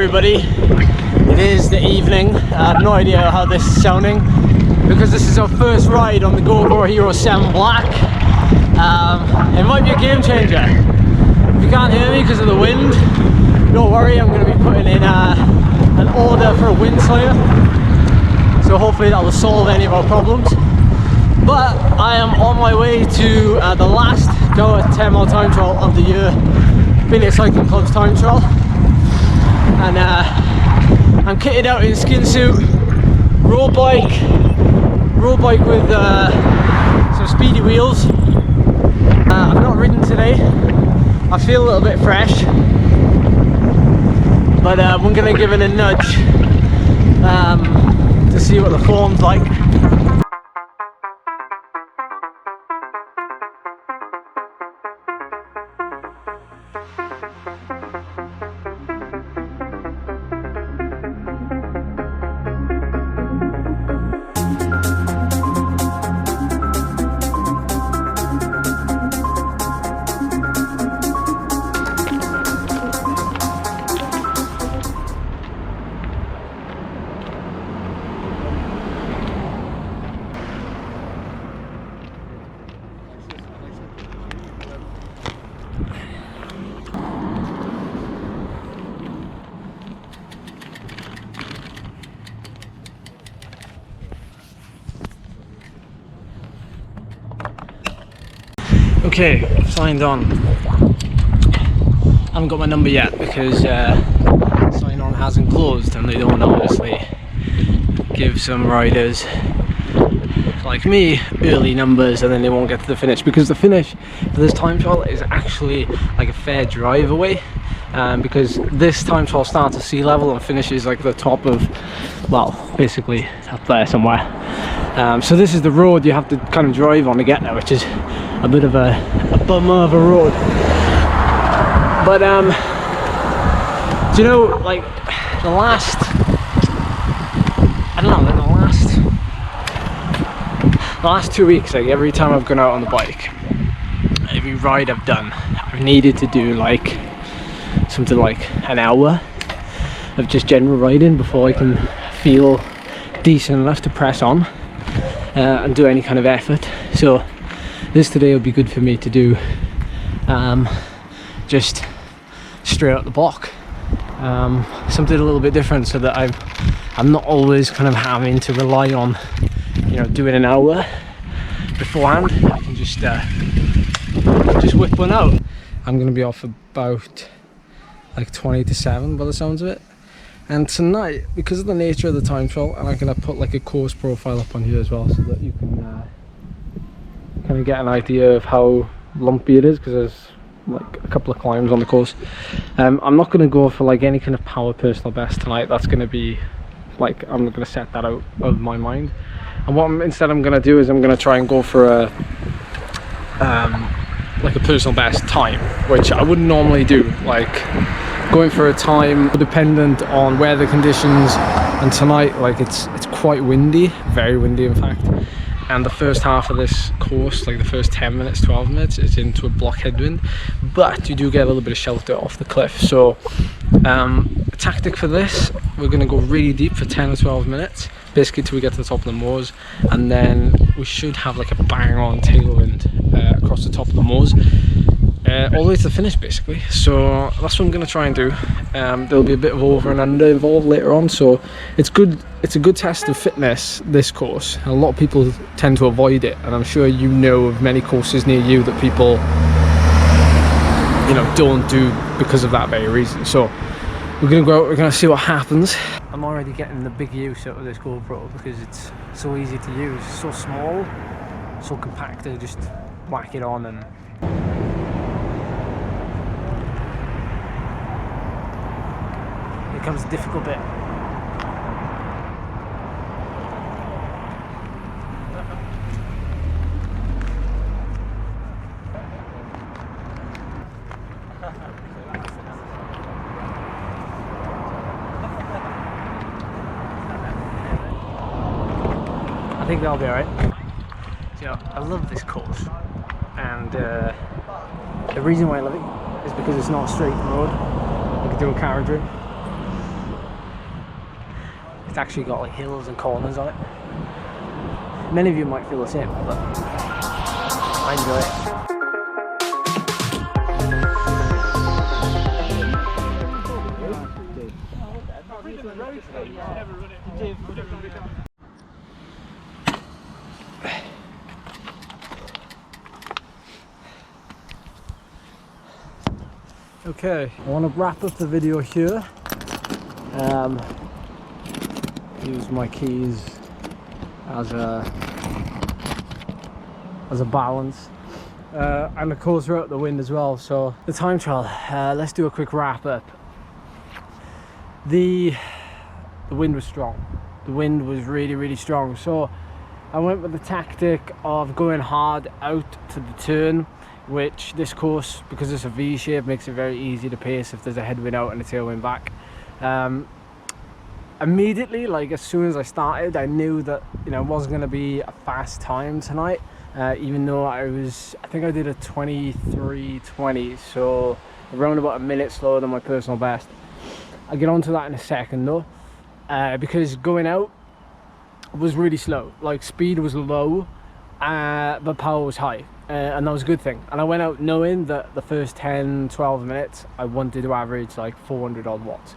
everybody, it is the evening. I have no idea how this is sounding because this is our first ride on the GoPro HERO7 Black. It might be a game changer. If you can't hear me because of the wind, don't worry, I'm going to be putting in an order for a wind slayer, so hopefully that will solve any of our problems. But I am on my way to the last Goa 10-mile time trial of the year, Bynea Cycling Club's time trial, and I'm kitted out in skin suit, road bike with some speedy wheels. I've not ridden today. I feel a little bit fresh, but we're going to give it a nudge to see what the form's like. Okay, signed on. I haven't got my number yet because sign on hasn't closed, and they don't obviously give some riders like me early numbers and then they won't get to the finish, because the finish for this time trial is actually like a fair drive away, because this time trial starts at sea level and finishes like the top of, well, basically up there somewhere. So this is the road you have to kind of drive on to get there, which is a bit of a bummer of a road. But do you know, like the last 2 weeks, like every time I've gone out on the bike, every ride I've done, I've needed to do like something like an hour of just general riding before I can feel decent enough to press on and do any kind of effort. So this today would be good for me to do just straight out the block, something a little bit different, so that I'm not always kind of having to rely on, you know, doing an hour beforehand. I can just whip one out. I'm going to be off about like 20 to 7 by the sounds of it. And tonight, because of the nature of the time trial, and I'm going to put like a course profile up on here as well, so that you can kind of get an idea of how lumpy it is, because there's like a couple of climbs on the course. I'm not going to go for like any kind of power personal best tonight. That's going to be like, I'm not going to set that out of my mind. And what instead I'm going to do is I'm going to try and go for a like a personal best time, which I wouldn't normally do. Like going for a time dependent on weather conditions, and tonight like it's quite windy, very windy in fact. And the first half of this course, like the first 10 minutes, 12 minutes, is into a block headwind, but you do get a little bit of shelter off the cliff. So tactic for this, we're going to go really deep for 10 or 12 minutes, basically till we get to the top of the moors, and then we should have like a bang on tailwind across the top of the moors, all the way to the finish basically. So that's what I'm going to try and do. There'll be a bit of over and under involved later on, so it's good. It's a good test of fitness, this course. A lot of people tend to avoid it, and I'm sure you know of many courses near you that people, you know, don't do because of that very reason. So we're going to go out, we're going to see what happens. I'm already getting the big use out of this GoPro because it's so easy to use. It's so small, so compact to just whack it on, and here comes the difficult bit. I think that'll be alright. So I love this course, and the reason why I love it is because it's not a straight road. I can do a carriage ring. It's actually got like hills and corners on it. Many of you might feel the same, but I enjoy it. Okay, I want to wrap up the video here. Use my keys as a balance, and of course we're out the wind as well. So the time trial, let's do a quick wrap up. The wind was strong. The wind was really strong, so I went with the tactic of going hard out to the turn, which this course, because it's a V shape, makes it very easy to pace if there's a headwind out and a tailwind back. Immediately, like as soon as I started, I knew that, you know, it wasn't going to be a fast time tonight, even though I think I did a 23:20, so around about a minute slower than my personal best. I'll get onto that in a second though, because going out was really slow. Like speed was low, but power was high, and that was a good thing. And I went out knowing that the first 10-12 minutes I wanted to average like 400 odd watts.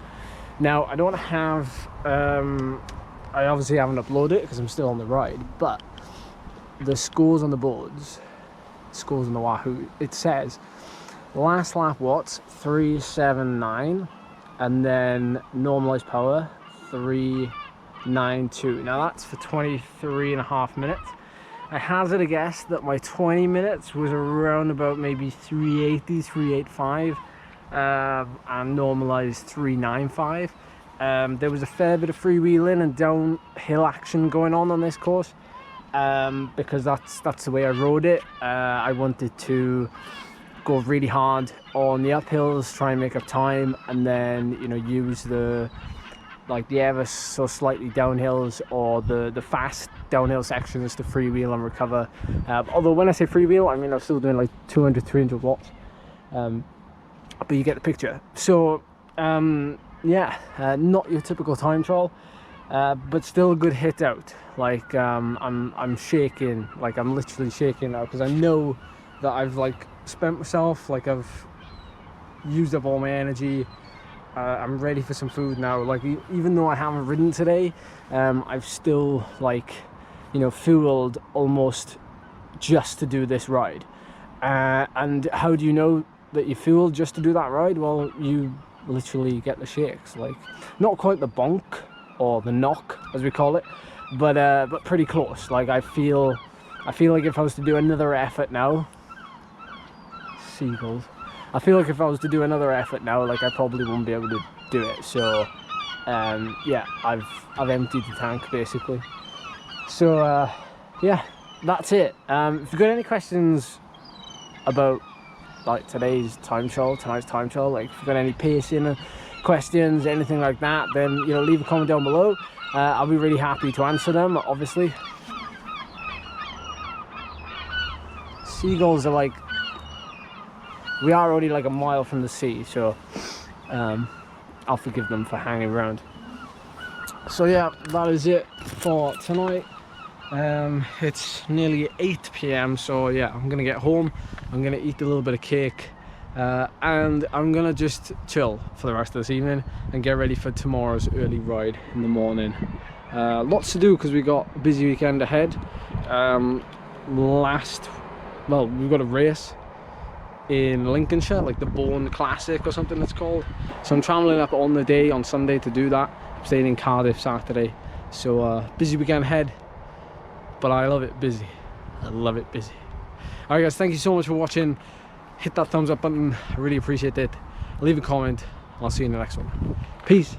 Now I don't have I obviously haven't uploaded it because I'm still on the ride, but the scores on the boards, scores on the Wahoo, it says last lap watts 379, and then normalized power 392. Now that's for 23.5 minutes. I hazard a guess that my 20 minutes was around about maybe 380, 385, and normalized 395. There was a fair bit of freewheeling and downhill action going on this course, because that's the way I rode it. I wanted to go really hard on the uphills, try and make up time, and then, you know, use the ever so slightly downhills or the fast downhill sections to freewheel and recover. Although when I say freewheel, I mean I'm still doing like 200-300 watts, but you get the picture. So yeah, not your typical time trial, but still a good hit out. Like I'm shaking, like I'm literally shaking now, because I know that I've like spent myself, like I've used up all my energy. I'm ready for some food now. Like even though I haven't ridden today, I've still, like, you know, fueled almost just to do this ride. And how do you know that you fueled just to do that ride? Well, you literally get the shakes, like not quite the bonk or the knock as we call it, but pretty close. Like I feel like if I was to do another effort now, seagulls, I feel like if I was to do another effort now, like I probably won't be able to do it. So yeah, I've emptied the tank basically. So yeah, that's it. If you've got any questions about like tonight's time trial, like if you've got any pacing questions, anything like that, then, you know, leave a comment down below. I'll be really happy to answer them, obviously. Seagulls are like, we are already like a mile from the sea, so I'll forgive them for hanging around. So yeah, that is it for tonight. It's nearly 8 PM, so yeah, I'm gonna get home, I'm gonna eat a little bit of cake, and I'm gonna just chill for the rest of this evening and get ready for tomorrow's early ride in the morning. Lots to do because we got a busy weekend ahead. We've got a race in Lincolnshire, like the Bourne Classic or something it's called. So I'm travelling up on the day on Sunday to do that. I'm staying in Cardiff Saturday, so busy weekend ahead, but I love it busy. I love it busy. Alright guys, thank you so much for watching. Hit that thumbs up button, I really appreciate it. Leave a comment, I'll see you in the next one. Peace.